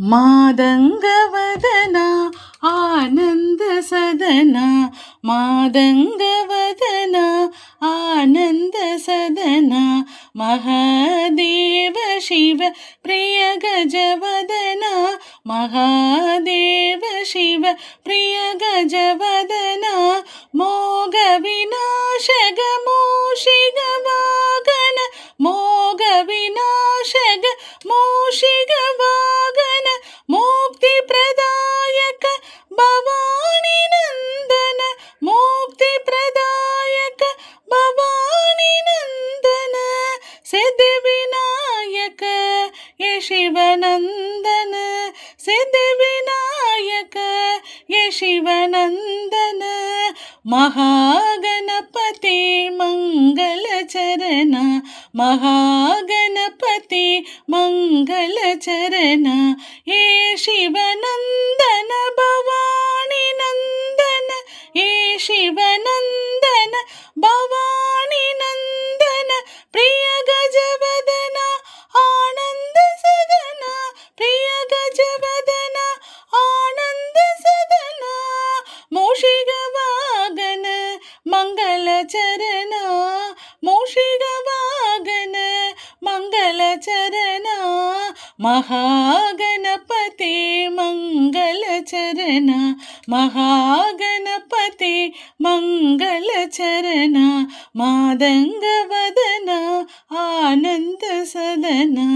मादङ्गवदना आनन्दसदना मादङ्गवदना आनन्दसदना महादेव शिव प्रिय गजवदना महादेव शिव प्रिय गजवदना मोगविनाशग मूषिगवागन मोगविनाशग मूषिगवागन मुक्ति प्रदायक भवानी नंदन मुक्ति प्रदायक भवानी नंदन सिद्धि विनायक ये शिवनंदन सिद्धि विनायक ये शिवनंदन महागणपति मंगलचरण महागणपति मंगलचरण ये शिवनंदन भवानी नंदन ये शिवनंदन भवानी नंदन प्रिय गजवदना आनंद सदना प्रिय गजवदना आनंद सदना मूषिगवागन मंगलचरण मूषिगवागन मंगलचरण महागणपति मंगलचरण महागणपति मंगलचरण मादङ्गवदना आनन्दसदना।